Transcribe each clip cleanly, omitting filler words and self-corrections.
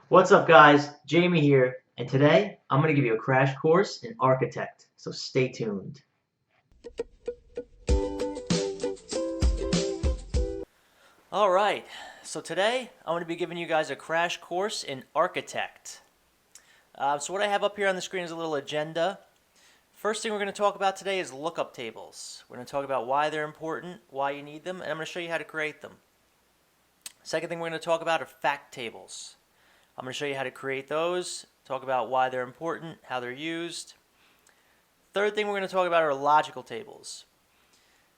What's up, guys? Jamie here, and today I'm going to give you a crash course in Architect, so stay tuned. All right, so today I'm going to be giving you guys a crash course in Architect. So what I have up here on the screen is a little agenda. First thing we're going to talk about today is lookup tables. We're going to talk about why they're important, why you need them, and I'm going to show you how to create them. Second thing we're going to talk about are fact tables. I'm going to show you how to create those, talk about why they're important, how they're used. Third thing we're going to talk about are logical tables.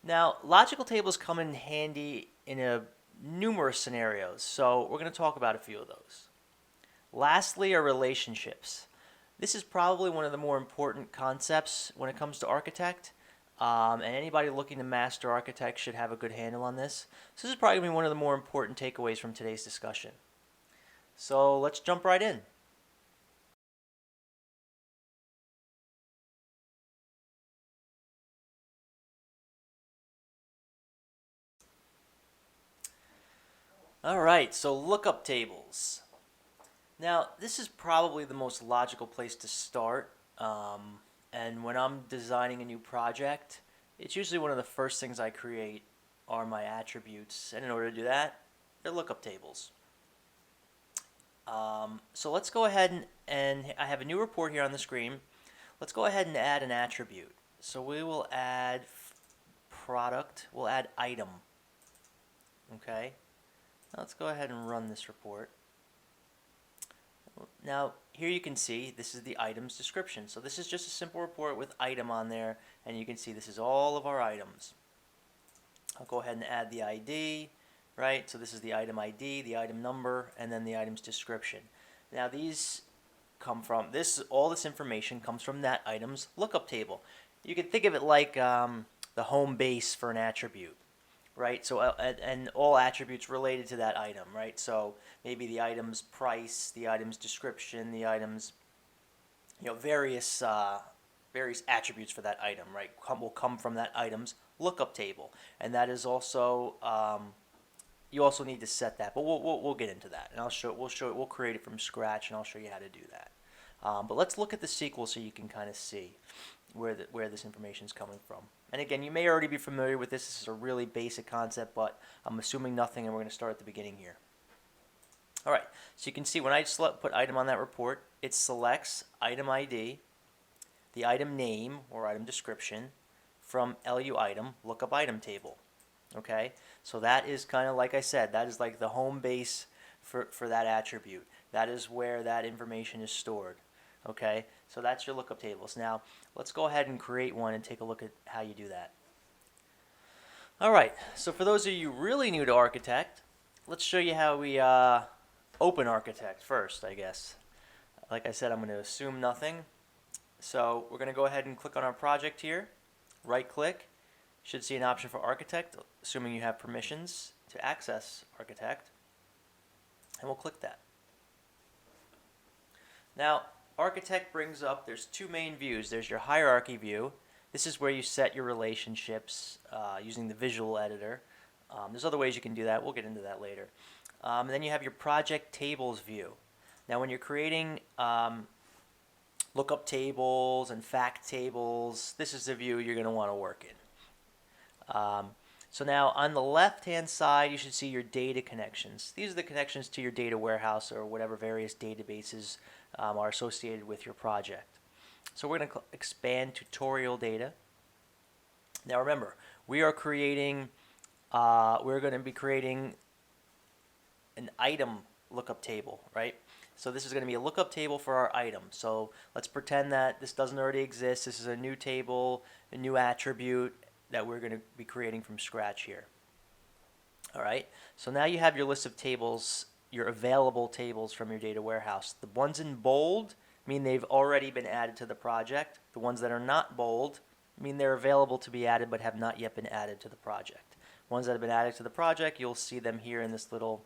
Now, logical tables come in handy in numerous scenarios, so we're going to talk about a few of those. Lastly are relationships. This is probably one of the more important concepts when it comes to Architect, and anybody looking to master Architect should have a good handle on this. So this is probably going to be one of the more important takeaways from today's discussion. So let's jump right in. All right, so lookup tables. Now, this is probably the most logical place to start. And when I'm designing a new project, it's usually one of the first things I create are my attributes. And in order to do that, they're lookup tables. So let's go ahead and I have a new report here on the screen. Let's go ahead and add an attribute. So we will add product, we'll add item. Okay, now let's go ahead and run this report. Now, here you can see this is the item's description. So this is just a simple report with item on there, and you can see this is all of our items. I'll go ahead and add the ID, right? So this is the item ID, the item number, and then the item's description. Now these come from, all this information comes from that item's lookup table. You can think of it like the home base for an attribute. Right, so and all attributes related to that item, right? So maybe the item's price, the item's description, the item's, various attributes for that item, right? Will come from that item's lookup table, and that is also you also need to set that, but we'll get into that, and we'll create it from scratch, and I'll show you how to do that. But let's look at the SQL so you can kind of see where this information is coming from. And again, you may already be familiar with this. This is a really basic concept, but I'm assuming nothing, and we're going to start at the beginning here. All right, so you can see when I put item on that report, it selects item ID, the item name or item description from LU item, lookup item table. Okay, so that is kind of like I said, that is like the home base for that attribute. That is where that information is stored. Okay, so that's your lookup tables. Now, let's go ahead and create one and take a look at how you do that. All right, so for those of you really new to Architect, let's show you how we open Architect first, I guess. Like I said, I'm going to assume nothing. So we're going to go ahead and click on our project here, right-click. Should see an option for Architect, assuming you have permissions to access Architect, and we'll click that. Now, Architect brings up, there's two main views. There's your hierarchy view. This is where you set your relationships using the visual editor. There's other ways you can do that. We'll get into that later. And then you have your project tables view. Now when you're creating lookup tables and fact tables, this is the view you're going to want to work in. So now on the left-hand side, you should see your data connections. These are the connections to your data warehouse or whatever various databases are associated with your project. So we're going to expand tutorial data. Now remember, we are creating, we're going to be creating an item lookup table, right? So this is going to be a lookup table for our item. So let's pretend that this doesn't already exist. This is a new table, a new attribute that we're going to be creating from scratch here. All right, so now you have your list of tables, your available tables from your data warehouse. The ones in bold mean they've already been added to the project. The ones that are not bold mean they're available to be added but have not yet been added to the project. Ones that have been added to the project, you'll see them here in these little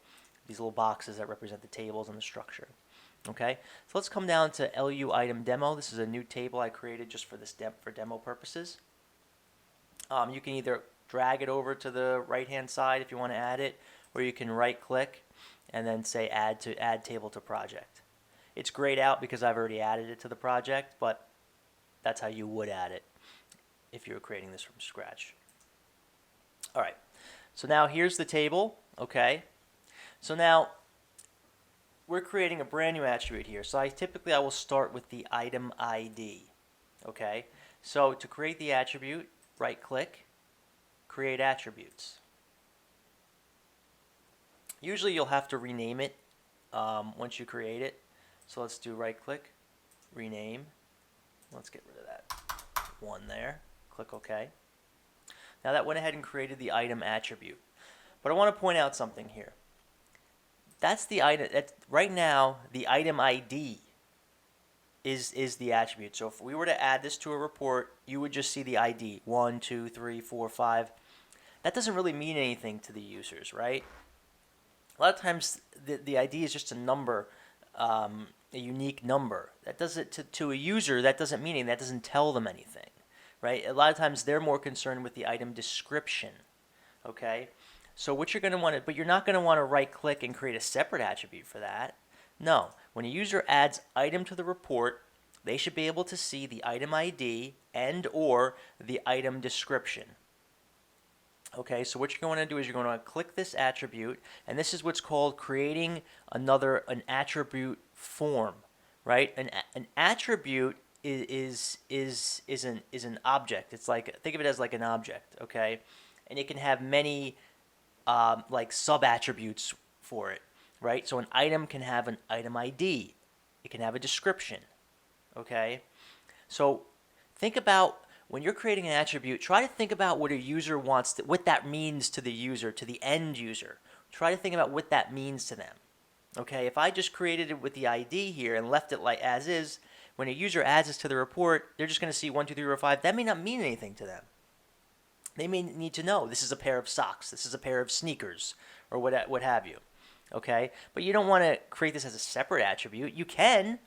boxes that represent the tables and the structure. Okay, so let's come down to LU item demo. This is a new table I created just for this for demo purposes. You can either drag it over to the right hand side if you want to add it, or you can right click and then say add table to project. It's grayed out because I've already added it to the project, but that's how you would add it if you were creating this from scratch. All right, so now here's the table, okay? So now we're creating a brand new attribute here. So I will start with the item ID, okay? So to create the attribute, right click, create attributes. Usually you'll have to rename it once you create it. So let's do right click, rename. Let's get rid of that one there. Click OK. Now that went ahead and created the item attribute. But I want to point out something here. That's the item. Right now, the item ID is the attribute. So if we were to add this to a report, you would just see the ID 1, 2, 3, 4, 5. That doesn't really mean anything to the users, right? A lot of times the ID is just a number, a unique number. That doesn't to a user. That doesn't mean anything. That doesn't tell them anything, right? A lot of times they're more concerned with the item description. Okay, so what you're going to want to, but you're not going to want to right click and create a separate attribute for that. No, when a user adds item to the report, they should be able to see the item ID and or the item description. Okay, so what you're going to do is you're going to click this attribute, and this is what's called creating an attribute form, right? An attribute is an object. It's like, think of it as like an object, okay? And it can have many like sub attributes for it, right? So an item can have an item ID. It can have a description, okay? So think about when you're creating an attribute, try to think about what a user wants, what that means to the user, to the end user. Try to think about what that means to them. Okay, if I just created it with the ID here and left it like as is, when a user adds this to the report, they're just going to see 1, 2, 3, 4, 5. That may not mean anything to them. They may need to know this is a pair of socks, this is a pair of sneakers, or what have you. Okay, but you don't want to create this as a separate attribute. You can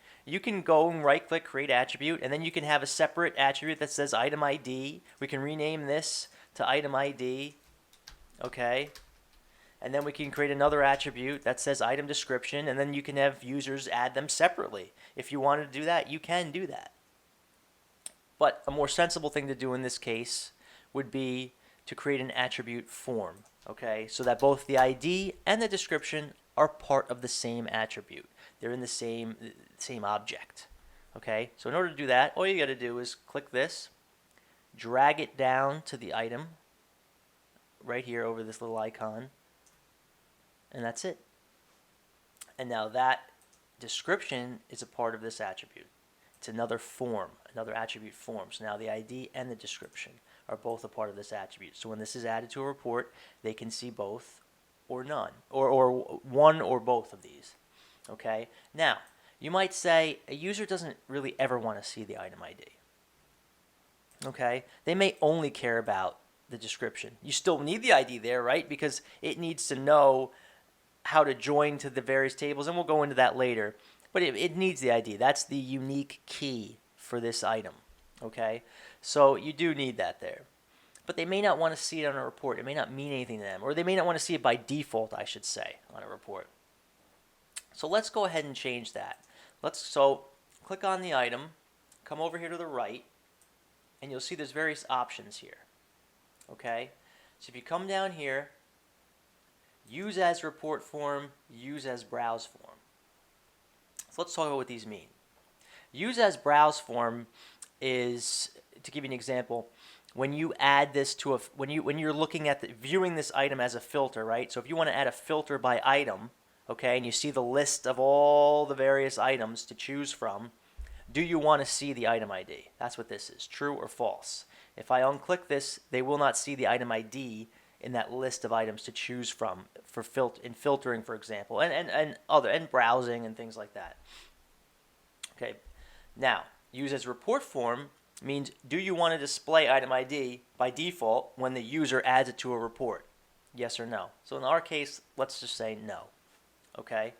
go and right click, create attribute, and then you can have a separate attribute that says item ID. We can rename this to item ID, okay? And then we can create another attribute that says item description, and then you can have users add them separately. If you wanted to do that, you can do that. But a more sensible thing to do in this case would be to create an attribute form, okay? So that both the ID and the description are part of the same attribute. They're in the same object, okay? So in order to do that, all you got to do is click this, drag it down to the item right here over this little icon, and that's it. And now that description is a part of this attribute. It's another form, another attribute form. So now the ID and the description are both a part of this attribute. So when this is added to a report, they can see both or none, or one or both of these. Okay. Now, you might say a user doesn't really ever want to see the item ID. Okay. They may only care about the description. You still need the ID there, right? Because it needs to know how to join to the various tables, and we'll go into that later. But it needs the ID. That's the unique key for this item. Okay. So you do need that there. But they may not want to see it on a report. It may not mean anything to them. Or they may not want to see it by default, I should say, on a report. So let's go ahead and change that. So click on the item, come over here to the right, and you'll see there's various options here. Okay? So if you come down here, use as report form, use as browse form. So let's talk about what these mean. Use as browse form is, to give you an example, when you add this to when you're looking at viewing this item as a filter, right? So if you want to add a filter by item, okay, and you see the list of all the various items to choose from, do you want to see the item ID? That's what this is, true or false. If I unclick this, they will not see the item ID in that list of items to choose from for filtering, for example, and browsing and things like that. Okay, now use as report form means, do you want to display item ID by default when the user adds it to a report? Yes or no? So in our case, let's just say no. Okay.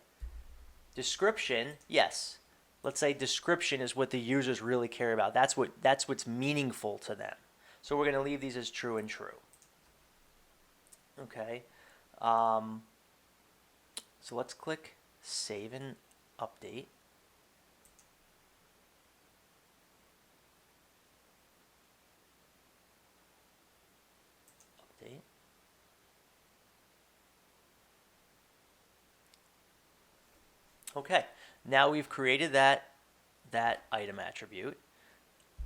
Description, yes. Let's say description is what the users really care about. That's what's meaningful to them. So we're going to leave these as true and true. Okay. So let's click Save and Update. Update. Okay, now we've created that item attribute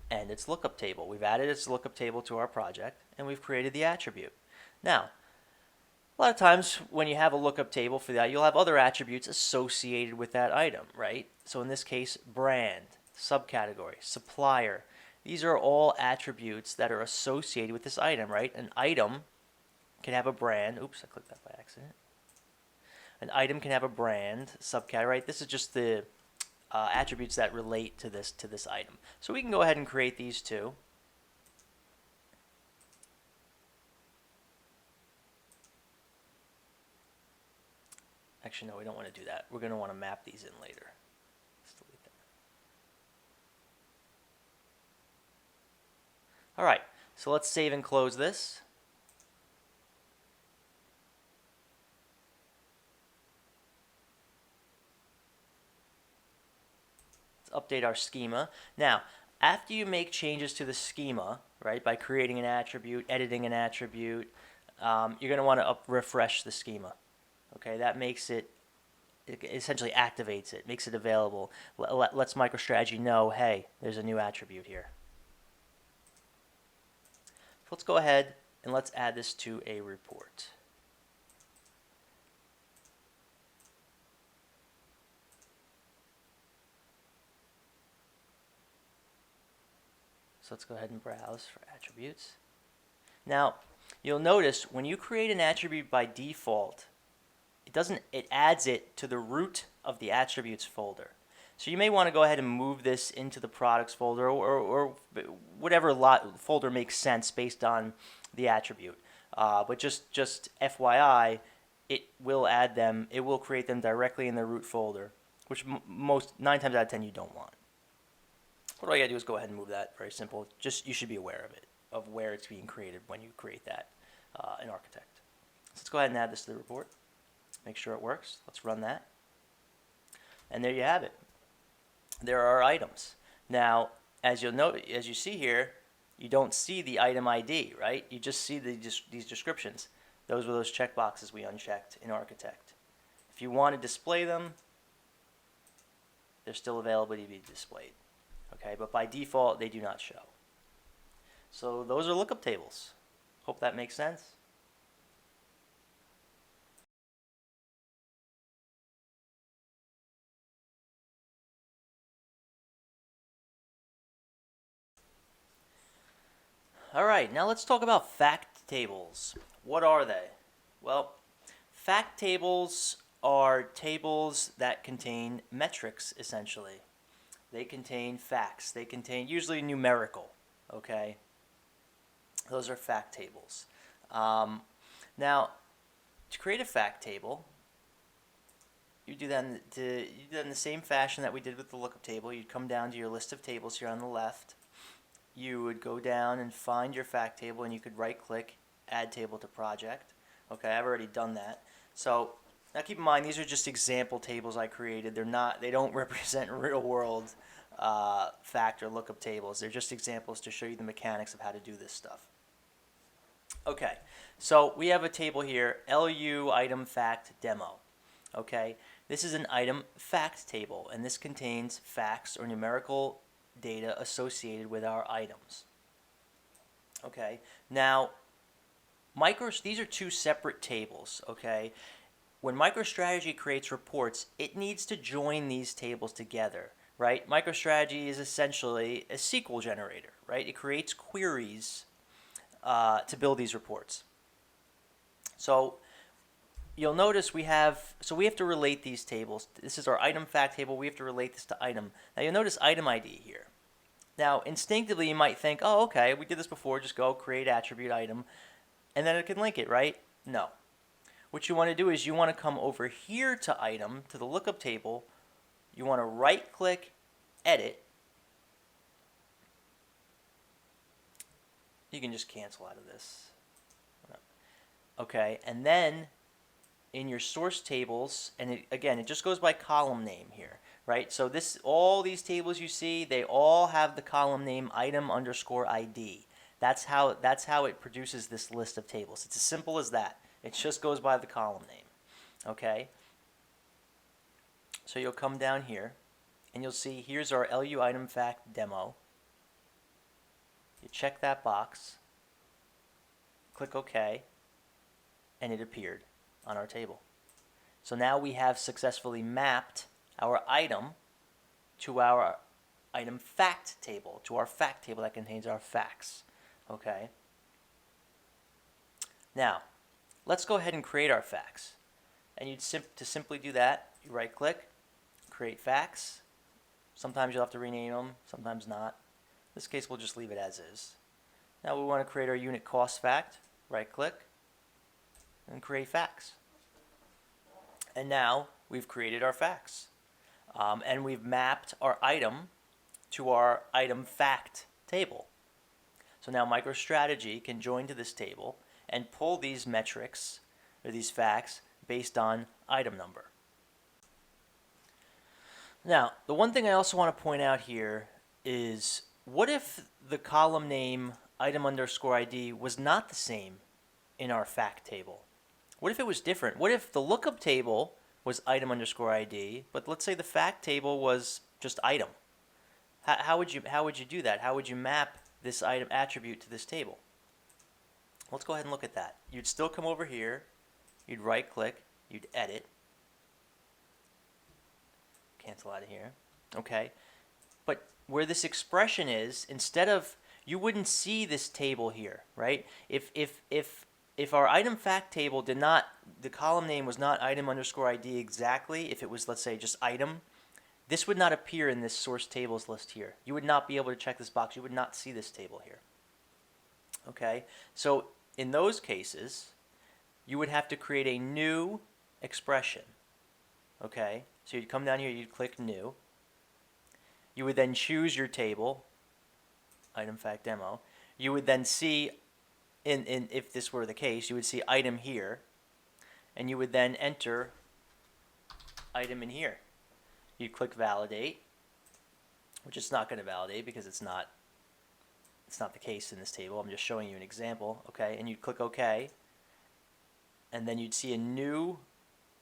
and its lookup table. We've added its lookup table to our project, and we've created the attribute. Now, a lot of times when you have a lookup table for that, you'll have other attributes associated with that item, right? So in this case, brand, subcategory, supplier. These are all attributes that are associated with this item, right? An item can have a brand. Oops, I clicked that by accident. An item can have a brand, subcategory, right? This is just the attributes that relate to this item. So we can go ahead and create these two. Actually, no, we don't want to do that. We're going to want to map these in later. Let's delete that. All right, so let's save and close this. Let's update our schema. Now, after you make changes to the schema, right, by creating an attribute, editing an attribute, you're going to want to refresh the schema. Okay, that makes it essentially activates it, makes it available, lets MicroStrategy know, hey, there's a new attribute here. So let's go ahead and let's add this to a report. So let's go ahead and browse for attributes. Now, you'll notice when you create an attribute by default, it adds it to the root of the attributes folder. So you may want to go ahead and move this into the products folder or whatever folder makes sense based on the attribute. But just FYI, it will add them. It will create them directly in the root folder, which 9 times out of 10 you don't want. What all you gotta do is go ahead and move that. Very simple. Just you should be aware of it, of where it's being created when you create that in Architect. So let's go ahead and add this to the report. Make sure it works. Let's run that. And there you have it. There are our items. Now, as you'll note, as you see here, you don't see the item ID, right? You just see these descriptions. Those were those checkboxes we unchecked in Architect. If you want to display them, they're still available to be displayed. Okay, but by default, they do not show. So those are lookup tables. Hope that makes sense. All right, now let's talk about fact tables. What are they? Well, fact tables are tables that contain metrics, essentially. They contain facts. They contain usually numerical, okay? Those are fact tables. Now, to create a fact table, you do that in the same fashion that we did with the lookup table. You'd come down to your list of tables here on the left. You would go down and find your fact table, and you could right-click, Add Table to Project. Okay, I've already done that. So now keep in mind, these are just example tables I created. They don't represent real-world fact or lookup tables. They're just examples to show you the mechanics of how to do this stuff. Okay, so we have a table here, LU item fact demo. Okay, this is an item fact table, and this contains facts or numerical data associated with our items. Okay, now these are two separate tables. Okay, when MicroStrategy creates reports, it needs to join these tables together, right? MicroStrategy is essentially a SQL generator, right? It creates queries to build these reports. So you'll notice we have to relate these tables. This is our item fact table. We have to relate this to item. Now you'll notice item ID here. Now instinctively you might think, oh, okay, we did this before. Just go create attribute item, and then it can link it, right? No. What you want to do is you want to come over here to item, to the lookup table. You want to right-click, edit. You can just cancel out of this. Okay, and then in your source tables, and again, it just goes by column name here, right? So all these tables you see, they all have the column name item underscore ID. That's how it produces this list of tables. It's as simple as that. It just goes by the column name, okay? So you'll come down here, and you'll see here's our LU item fact demo. You check that box, click OK, and it appeared on our table. So now we have successfully mapped our item to our item fact table, to our fact table that contains our facts. Okay. Now, let's go ahead and create our facts. And to simply do that, you right click, create facts. Sometimes you'll have to rename them, sometimes not. In this case, we'll just leave it as is. Now we want to create our unit cost fact, right click, and create facts. And now we've created our facts. And we've mapped our item to our item fact table. So now MicroStrategy can join to this table and pull these metrics, or these facts, based on item number. Now, the one thing I also want to point out here is, what if the column name item underscore ID was not the same in our fact table? What if it was different? What if the lookup table was item underscore ID, but let's say the fact table was just item? How would you do that? How would you map this item attribute to this table? Let's go ahead and look at that. You'd still come over here, you'd right click, you'd edit, cancel out of here, okay? But where this expression is, instead of, you wouldn't see this table here, right? If our item fact table did not, the column name was not item underscore ID exactly, if it was, let's say, just item, this would not appear in this source tables list here. You would not be able to check this box. You would not see this table here. Okay, so in those cases, you would have to create a new expression. Okay, so you'd come down here, you'd click new. You would then choose your table, item fact demo. You would then see, if this were the case, you would see item here, and you would then enter item in here. You'd click validate, which it's not going to validate because it's not the case in this table. I'm just showing you an example, okay? And you'd click OK, and then you'd see a new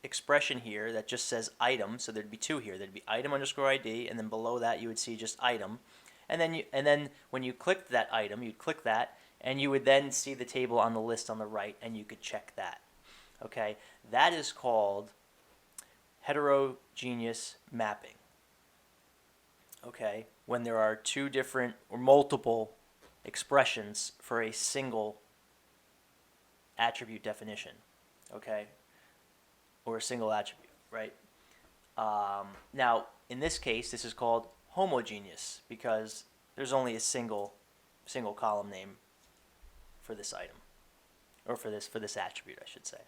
expression here that just says item. So there'd be two here. There'd be item underscore ID, and then below that you would see just item. And then when you clicked that item, you'd click that, and you would then see the table on the list on the right, and you could check that. Okay, that is called heterogeneous mapping. Okay, when there are two different or multiple expressions for a single attribute definition, okay, or a single attribute, right? Now, in this case, this is called homogeneous because there's only a single column name for this item, or for this attribute, I should say.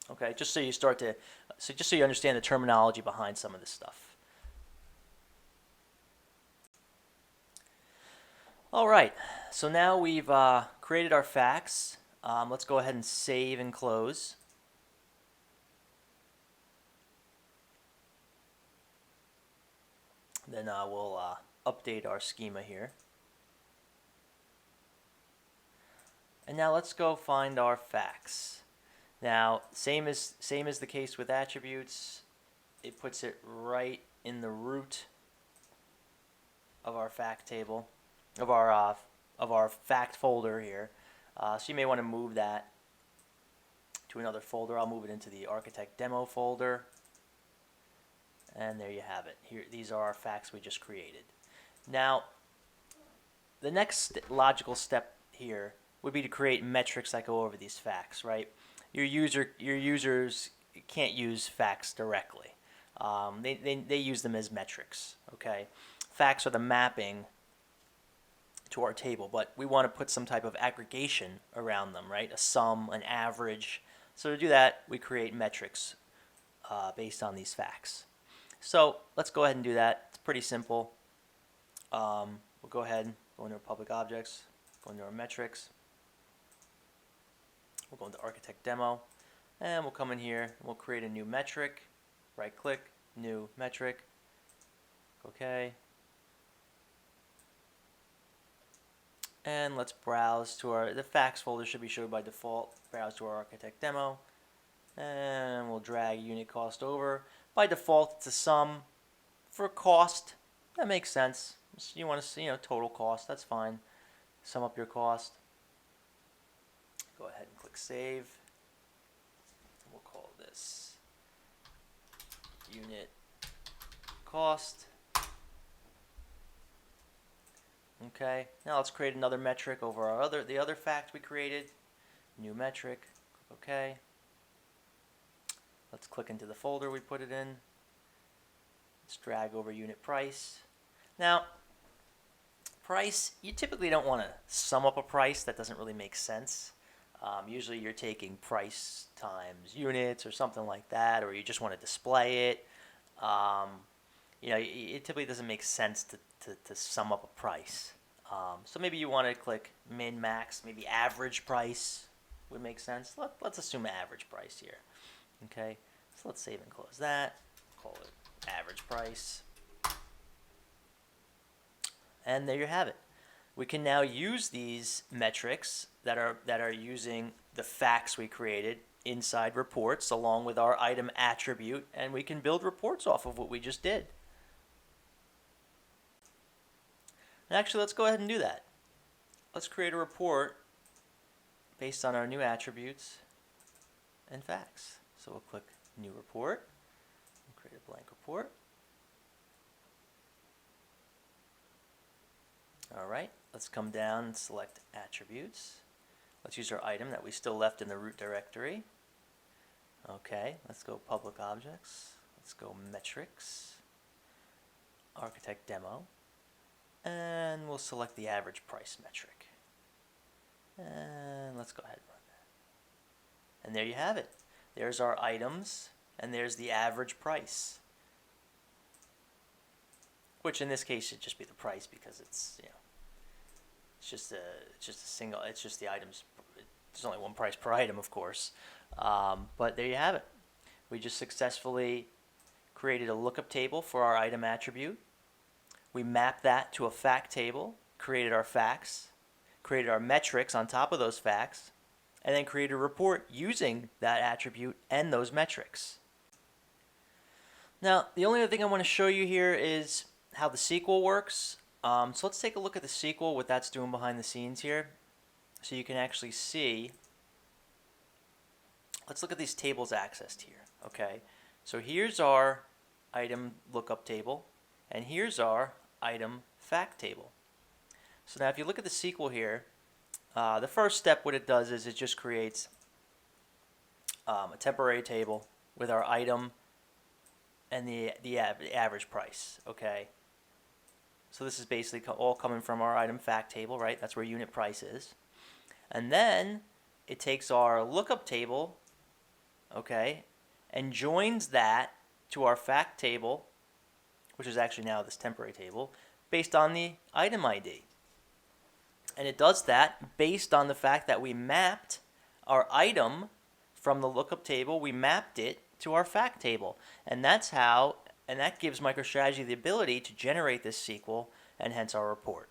Okay, just so you understand the terminology behind some of this stuff. All right, so now we've created our facts. Let's go ahead and save and close. Then we'll update our schema here. And now let's go find our facts. Now, same as the case with attributes, it puts it right in the root of our fact table, of our fact folder here. So you may want to move that to another folder. I'll move it into the Architect demo folder. And there you have it. Here, these are our facts we just created. Now, the next logical step here would be to create metrics that go over these facts, right? Your users can't use facts directly. They use them as metrics, okay? Facts are the mapping to our table, but we want to put some type of aggregation around them, right? A sum, an average. So to do that, we create metrics based on these facts. So let's go ahead and do that. It's pretty simple. We'll go ahead and go into our public objects, go into our metrics. We'll go into Architect Demo. And we'll come in here and we'll create a new metric. Right click, new metric. Okay. And let's browse to the facts folder should be showed by default. Browse to our architect demo. And we'll drag unit cost over. By default, it's a sum. For cost, that makes sense. You want to see, total cost, that's fine. Sum up your cost. Go ahead and click save. We'll call this unit cost. Okay, now let's create another metric over the other fact we created. New metric, click OK. Let's click into the folder we put it in. Let's drag over unit price. Now, price, you typically don't want to sum up a price. That doesn't really make sense. Usually you're taking price times units or something like that, or you just want to display it. It typically doesn't make sense to sum up a price. So maybe you want to click min, max, maybe average price would make sense. Let's assume average price here. Okay, so let's save and close that. Call it average price. And there you have it. We can now use these metrics that are using the facts we created inside reports along with our item attribute, and we can build reports off of what we just did. And actually, let's go ahead and do that. Let's create a report based on our new attributes and facts. So we'll click New Report, and create a blank report. All right, let's come down and select Attributes. Let's use our item that we still left in the root directory. Okay, let's go Public Objects. Let's go Metrics, Architect Demo, and we'll select the average price metric. And let's go ahead and run that. And there you have it. There's our items, and there's the average price, which in this case should just be the price because it's it's just the items. There's only one price per item, of course. But there you have it. We just successfully created a lookup table for our item attribute. We mapped that to a fact table, created our facts, created our metrics on top of those facts, and then created a report using that attribute and those metrics. Now, the only other thing I want to show you here is how the SQL works. So let's take a look at the SQL, what that's doing behind the scenes here, so you can actually see. Let's look at these tables accessed here. Okay, so here's our item lookup table, and here's our item fact table. So now if you look at the SQL here, the first step, what it does is it just creates a temporary table with our item and the average price. Okay, so this is basically all coming from our item fact table, right? That's where unit price is. And then it takes our lookup table, okay, and joins that to our fact table, which is actually now this temporary table, based on the item ID. And it does that based on the fact that we mapped our item from the lookup table, we mapped it to our fact table. And that's how, and that gives MicroStrategy the ability to generate this SQL and hence our report.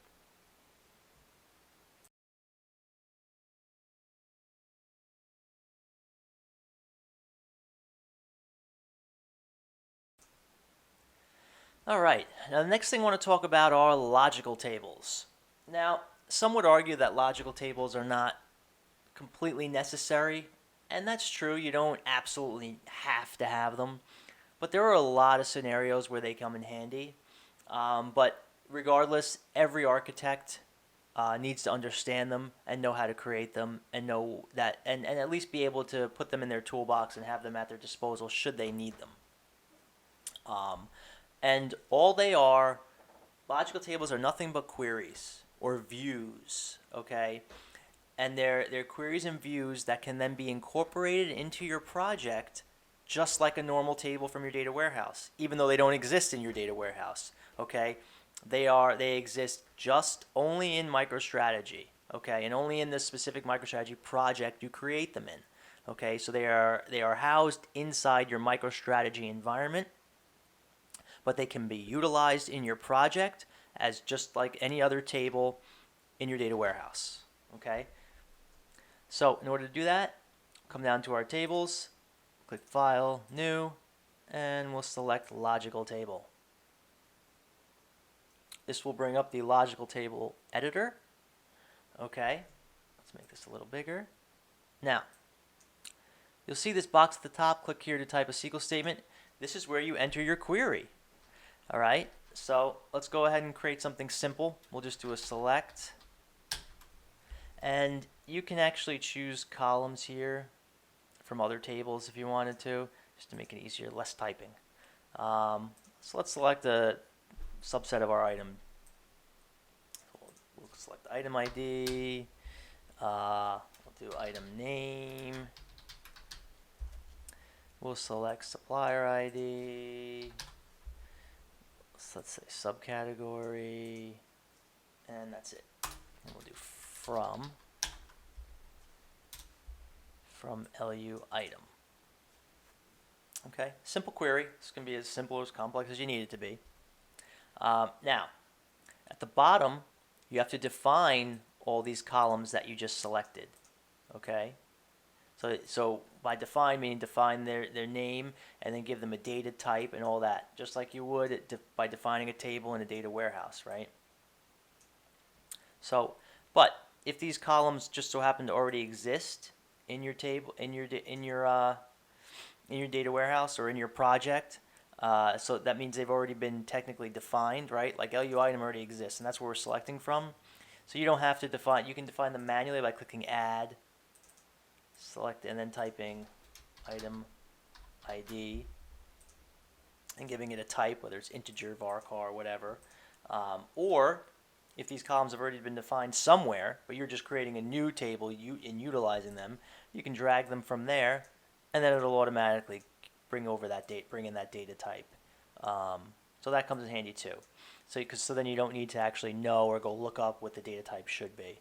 All right, now the next thing I want to talk about are logical tables. Now, some would argue that logical tables are not completely necessary, and that's true. You don't absolutely have to have them, but there are a lot of scenarios where they come in handy. But regardless, every architect needs to understand them and know how to create them and know that, and at least be able to put them in their toolbox and have them at their disposal should they need them. And all they are, logical tables are nothing but queries or views, okay? And they're queries and views that can then be incorporated into your project just like a normal table from your data warehouse, even though they don't exist in your data warehouse, okay? They exist just only in MicroStrategy, okay? And only in this specific MicroStrategy project you create them in. Okay, so they are housed inside your MicroStrategy environment, but they can be utilized in your project as just like any other table in your data warehouse. Okay, so in order to do that, come down to our tables, click File, New, and we'll select Logical Table. This will bring up the Logical Table editor. Okay, let's make this a little bigger. Now, you'll see this box at the top. Click here to type a SQL statement. This is where you enter your query. All right, so let's go ahead and create something simple. We'll just do a select. And you can actually choose columns here from other tables if you wanted to, just to make it easier, less typing. So let's select a subset of our item. We'll select item ID. We'll do item name. We'll select supplier ID. So let's say subcategory, and that's it. And we'll do from LU item. Okay, simple query. This can be as simple or as complex as you need it to be. Now, at the bottom, you have to define all these columns that you just selected. Okay, so by define, meaning define their name and then give them a data type and all that, just like you would by defining a table in a data warehouse, right? So, but if these columns just so happen to already exist in your table, in your data warehouse or in your project, so that means they've already been technically defined, right? Like LU item already exists, and that's where we're selecting from. So you don't have to define. You can define them manually by clicking Add, select, and then typing item ID and giving it a type, whether it's integer, varchar, whatever. Or if these columns have already been defined somewhere, but you're just creating a new table and utilizing them, you can drag them from there, and then it'll automatically bring in that data type. So that comes in handy too. So then you don't need to actually know or go look up what the data type should be.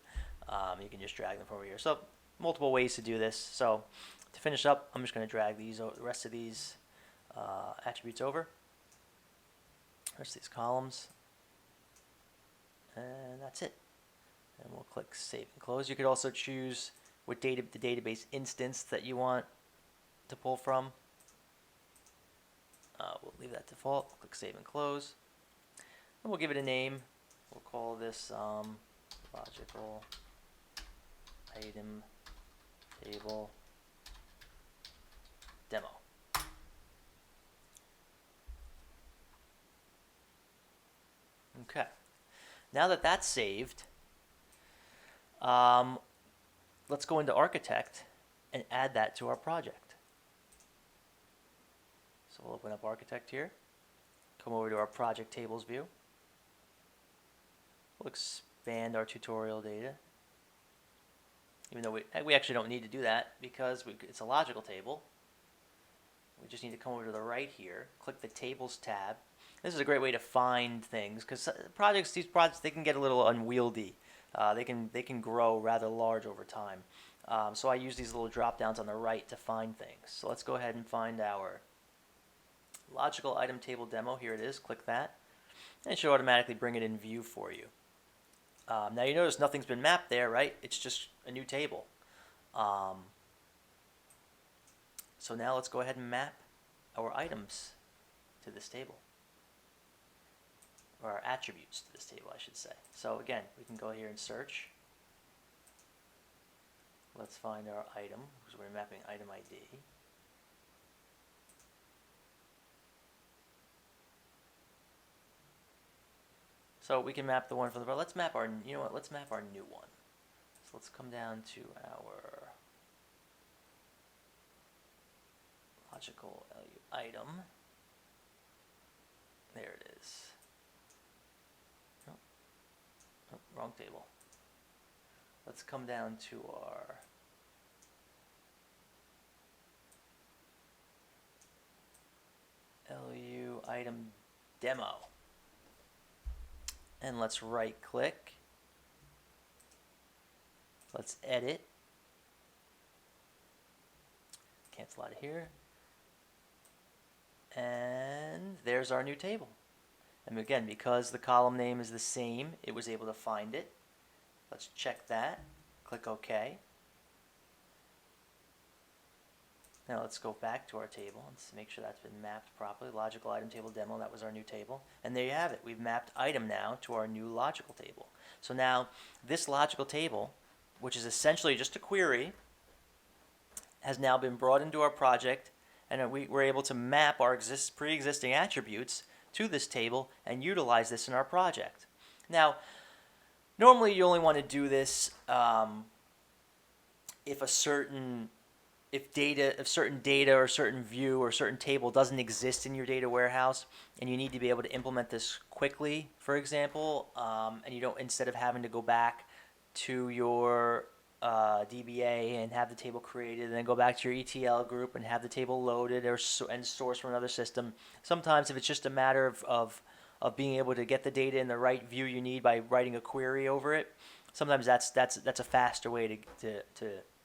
You can just drag them from over here. So multiple ways to do this. So to finish up, I'm just going to drag the rest of these attributes over, the rest of these columns, and that's it. And we'll click Save and Close. You could also choose what the database instance that you want to pull from. We'll leave that default. We'll click Save and Close. And we'll give it a name. We'll call this Logical Item Table Demo. Okay. Now that that's saved, let's go into Architect and add that to our project. So we'll open up Architect here, come over to our Project Tables view. We'll expand our tutorial data, even though we actually don't need to do that because it's a logical table. We just need to come over to the right here, click the Tables tab. This is a great way to find things because these projects, they can get a little unwieldy. They can grow rather large over time. So I use these little drop downs on the right to find things. So let's go ahead and find our Logical Item Table Demo. Here it is. Click that, and it should automatically bring it in view for you. Now you notice nothing's been mapped there, right? It's just a new table. So now let's go ahead and map our items to this table, or our attributes to this table, I should say. So again, we can go here and search. Let's find our item, because we're mapping item ID. So we can map the one from the, let's map our, let's map our new one. So let's come down to our logical LU item. There it is. Oh, wrong table. Let's come down to our LU item demo. And let's right click. Let's edit. cancel out of here. And there's our new table. And again, because the column name is the same, it was able to find it. Let's check that. Click OK. Now let's go back to our table. Let's make sure that's been mapped properly. Logical item table demo, that was our new table. And there you have it. We've mapped item now to our new logical table. So now this logical table, which is essentially just a query, has now been brought into our project, and we're able to map our pre-existing attributes to this table and utilize this in our project. Now, normally you only want to do this if certain data or certain view or certain table doesn't exist in your data warehouse, and you need to be able to implement this quickly, for example, and you don't, instead of having to go back to your DBA and have the table created, and then go back to your ETL group and have the table loaded and sourced from another system. Sometimes, if it's just a matter of being able to get the data in the right view you need by writing a query over it, sometimes that's a faster way to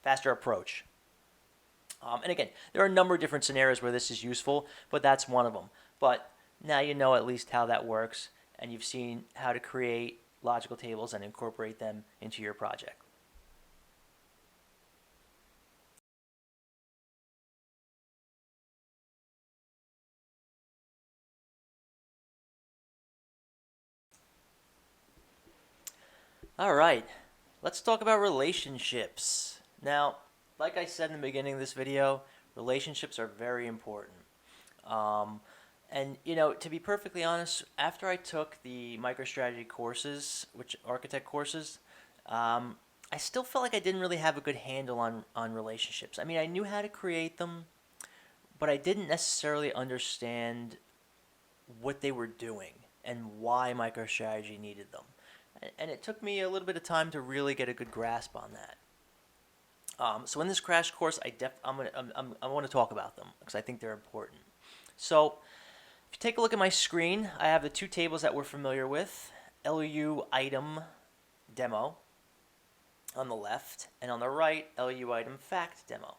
faster approach. And again, there are a number of different scenarios where this is useful, but that's one of them. But now you know at least how that works, and you've seen how to create logical tables and incorporate them into your project. All right, let's talk about relationships. Now, like I said in the beginning of this video, relationships are very important. And you know, to be perfectly honest, after I took the MicroStrategy courses, which architect courses, I still felt like I didn't really have a good handle on relationships. I mean, I knew how to create them, but I didn't necessarily understand what they were doing and why MicroStrategy needed them. And it took me a little bit of time to really get a good grasp on that. So in this crash course, I want to talk about them because I think they're important. So if you take a look at my screen, I have the two tables that we're familiar with: LU item demo on the left, and on the right, LU item fact demo.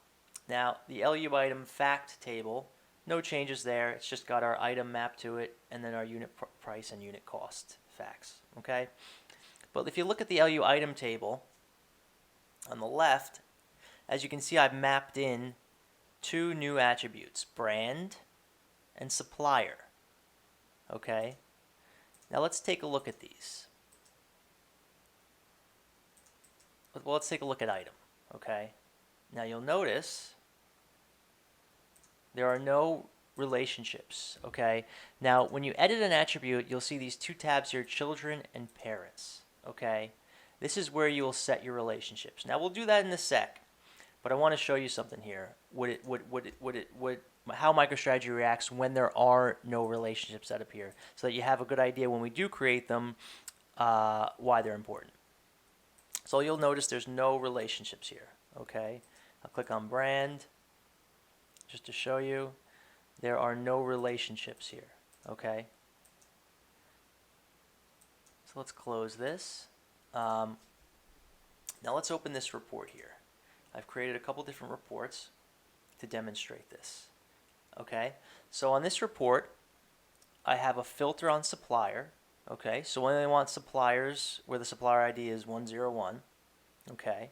Now, the LU item fact table, no changes there. It's just got our item mapped to it, and then our unit price and unit cost facts. Okay. But if you look at the LU item table on the left, as you can see, I've mapped in two new attributes, brand and supplier. Okay? Now let's take a look at these. Well, let's take a look at item. Okay? Now you'll notice there are no relationships. Okay? Now when you edit an attribute, you'll see these two tabs here, children and parents. Okay? This is where you will set your relationships. Now we'll do that in a sec, but I want to show you something here. How MicroStrategy reacts when there are no relationships that appear, so that you have a good idea when we do create them why they're important. So you'll notice there's no relationships here. Okay, I'll click on brand just to show you there are no relationships here. Okay. So let's close this. Now let's open this report here. I've created a couple different reports to demonstrate this. Okay, so on this report, I have a filter on supplier. Okay, so when I want suppliers where the supplier ID is 101. Okay,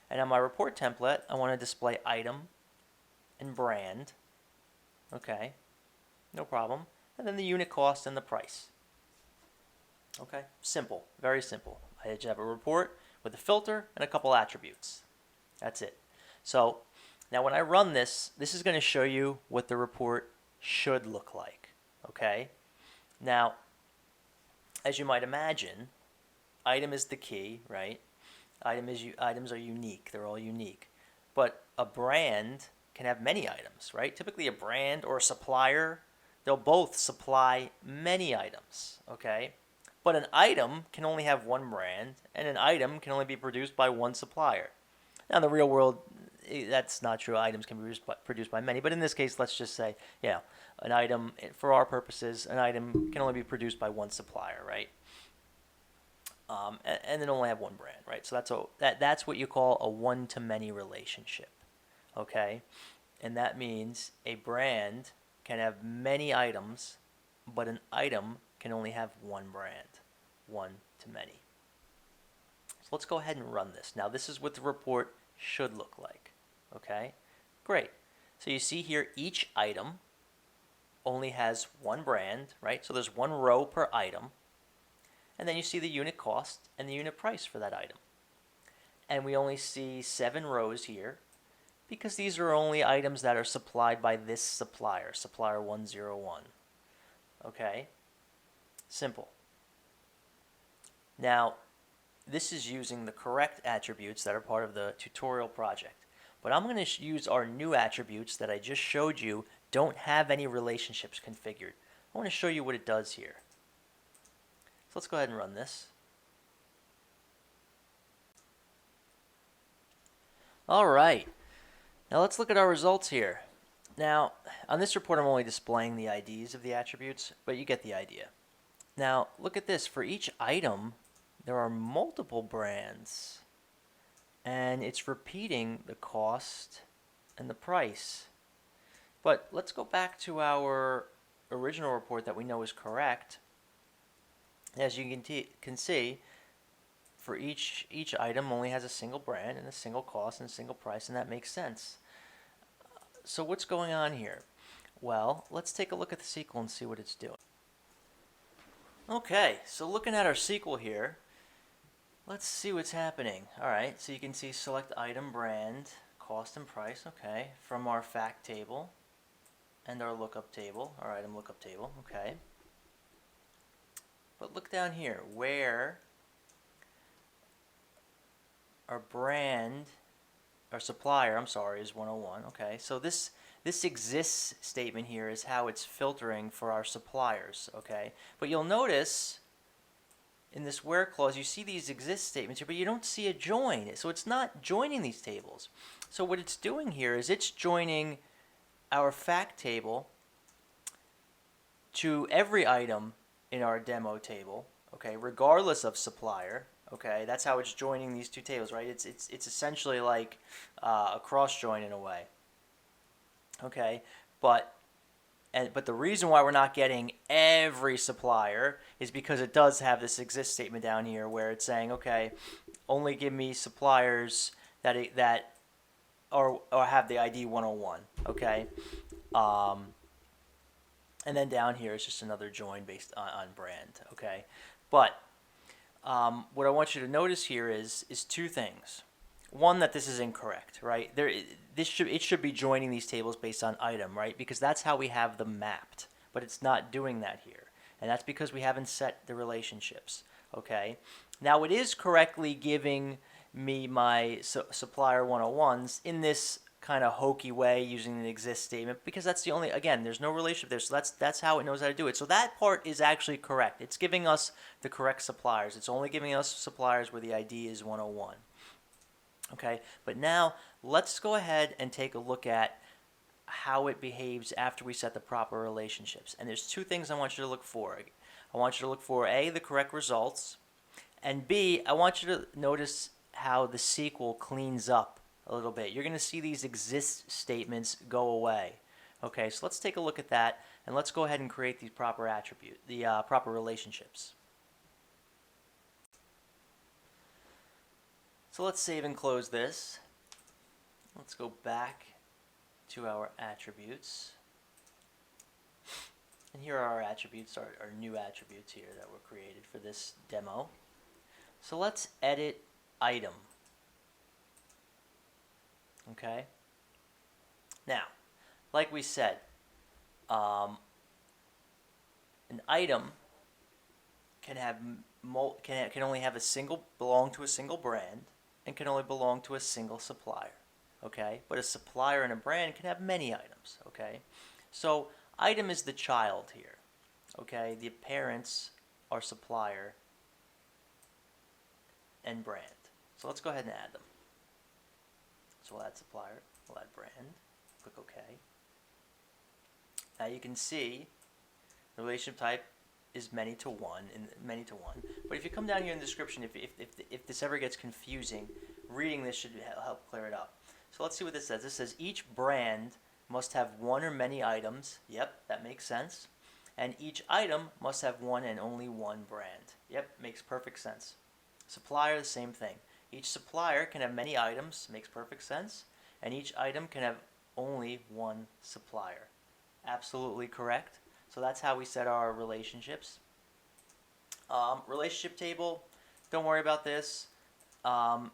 and on my report template, I want to display item and brand. Okay, no problem. And then the unit cost and the price. Okay, simple, very simple. I just have a report with a filter and a couple attributes. That's it. So now when I run this, this is going to show you what the report should look like. Okay, now as you might imagine, item is the key, right? Items are unique. They're all unique. But a brand can have many items, right? Typically a brand or a supplier, they'll both supply many items, okay? But an item can only have one brand, and an item can only be produced by one supplier. Now, in the real world, that's not true. Items can be produced by many. But in this case, let's just say, an item, for our purposes, an item can only be produced by one supplier, right? And then only have one brand, right? So that's what you call a one-to-many relationship, okay? And that means a brand can have many items, but an item can only have one brand, one to many. So let's go ahead and run this. Now this is what the report should look like. Okay, great. So you see here each item only has one brand, right? So there's one row per item. And then you see the unit cost and the unit price for that item. And we only see 7 rows here because these are only items that are supplied by this supplier, supplier 101. Okay, simple. Now, this is using the correct attributes that are part of the tutorial project. But I'm going to use our new attributes that I just showed you don't have any relationships configured. I want to show you what it does here. So let's go ahead and run this. All right. Now let's look at our results here. Now, on this report, I'm only displaying the IDs of the attributes, but you get the idea. Now, look at this. For each item, there are multiple brands, and it's repeating the cost and the price. But let's go back to our original report that we know is correct. As you can see, for each item only has a single brand and a single cost and a single price, and that makes sense. So what's going on here? Well, let's take a look at the SQL and see what it's doing. Okay, so looking at our SQL here, let's see what's happening. All right, so you can see select item, brand, cost, and price, okay, from our fact table and our lookup table, our item lookup table, okay. But look down here where our brand, our supplier, I'm sorry, is 101. Okay, so this exists statement here is how it's filtering for our suppliers. Okay, but you'll notice in this where clause you see these exist statements here, but you don't see a join. So it's not joining these tables. So what it's doing here is it's joining our fact table to every item in our demo table, okay, regardless of supplier. Okay, that's how it's joining these two tables, right? It's essentially like a cross join in a way. Okay, but the reason why we're not getting every supplier is because it does have this exist statement down here where it's saying, okay, only give me suppliers that or have the ID 101. Okay, and then down here is just another join based on brand. Okay, but what I want you to notice here is two things. One, that this is incorrect, right? It should be joining these tables based on item, right? Because that's how we have them mapped, but it's not doing that here, and that's because we haven't set the relationships. Okay. Now it is correctly giving me my supplier 101s in this kind of hokey way using an exist statement because that's the only, again, there's no relationship there, so that's how it knows how to do it. So that part is actually correct. It's giving us the correct suppliers. It's only giving us suppliers where the ID is 101. Okay, but now let's go ahead and take a look at how it behaves after we set the proper relationships. And there's two things I want you to look for. I want you to look for A, the correct results, and B, I want you to notice how the SQL cleans up a little bit. You're going to see these exist statements go away. Okay, so let's take a look at that, and let's go ahead and create these proper proper relationships. So let's save and close this. Let's go back to our attributes. And here are our attributes, our new attributes here that were created for this demo. So let's edit item. Okay. Now, like we said, an item can only have belong to a single brand and can only belong to a single supplier. Okay, but a supplier and a brand can have many items. Okay, so item is the child here. Okay, the parents are supplier and brand. So let's go ahead and add them. So we'll add supplier, we'll add brand, click OK. Now you can see the relationship type is many to one. But if you come down here in the description, if this ever gets confusing, reading this should help clear it up. So let's see what this says. This says each brand must have one or many items. Yep, that makes sense. And each item must have one and only one brand. Yep, makes perfect sense. Supplier, the same thing. Each supplier can have many items, makes perfect sense. And each item can have only one supplier. Absolutely correct. So that's how we set our relationships. Relationship table, don't worry about this.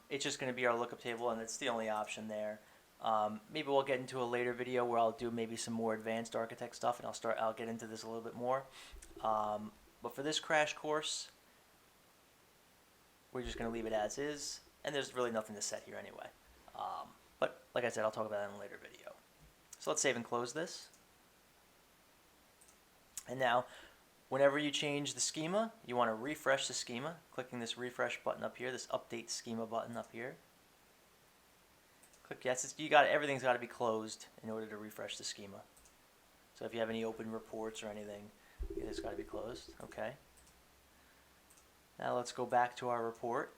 It's just going to be our lookup table, and it's the only option there. Maybe we'll get into a later video where I'll do maybe some more advanced architect stuff, and I'll get into this a little bit more. But for this crash course, we're just going to leave it as is, and there's really nothing to set here anyway. But like I said, I'll talk about that in a later video. So let's save and close this. And now, whenever you change the schema, you want to refresh the schema, clicking this refresh button up here, this update schema button up here. Click yes. Everything's got to be closed in order to refresh the schema. So if you have any open reports or anything, it's got to be closed. Okay. Now let's go back to our report.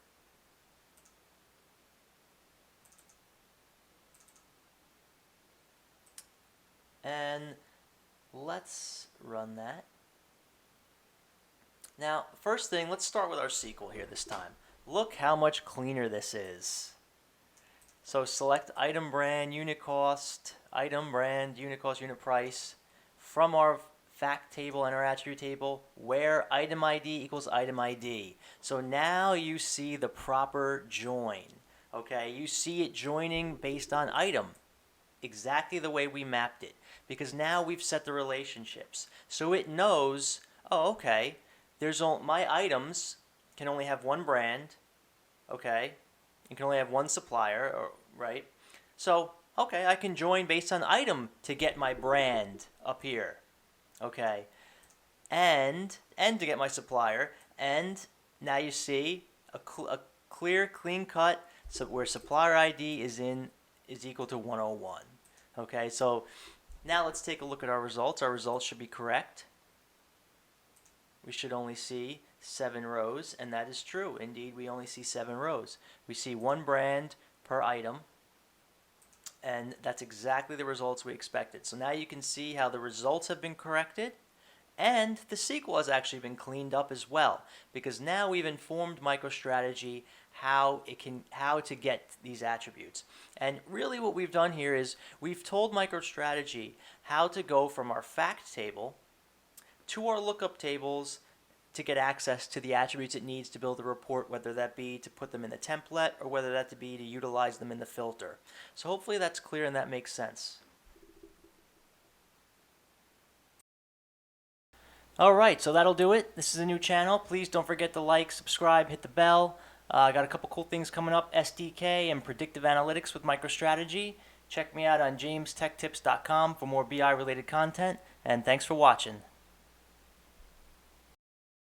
And let's run that. Now, first thing, let's start with our SQL here this time. Look how much cleaner this is. So select item brand, unit cost, item brand, unit cost, unit price from our fact table and our attribute table where item ID equals item ID. So now you see the proper join. Okay, you see it joining based on item, exactly the way we mapped it, because now we've set the relationships. So it knows, oh, okay, my items can only have one brand, okay? You can only have one supplier, right? So, okay, I can join based on item to get my brand up here, okay? And to get my supplier, and now you see a clear, clean cut, so where supplier ID is equal to 101. Okay, so now let's take a look at our results. Our results should be correct. We should only see 7 rows, and that is true. Indeed, we only see 7 rows. We see one brand per item, and that's exactly the results we expected. So now you can see how the results have been corrected, and the SQL has actually been cleaned up as well, because now we've informed MicroStrategy how to get these attributes. And really what we've done here is we've told MicroStrategy how to go from our fact table to our lookup tables to get access to the attributes it needs to build a report, whether that be to put them in the template or whether that to be to utilize them in the filter. So hopefully that's clear and that makes sense. Alright, so that'll do it. This is a new channel. Please don't forget to like, subscribe, hit the bell. I got a couple cool things coming up, SDK and predictive analytics with MicroStrategy. Check me out on jamestechtips.com for more BI related content, and thanks for watching.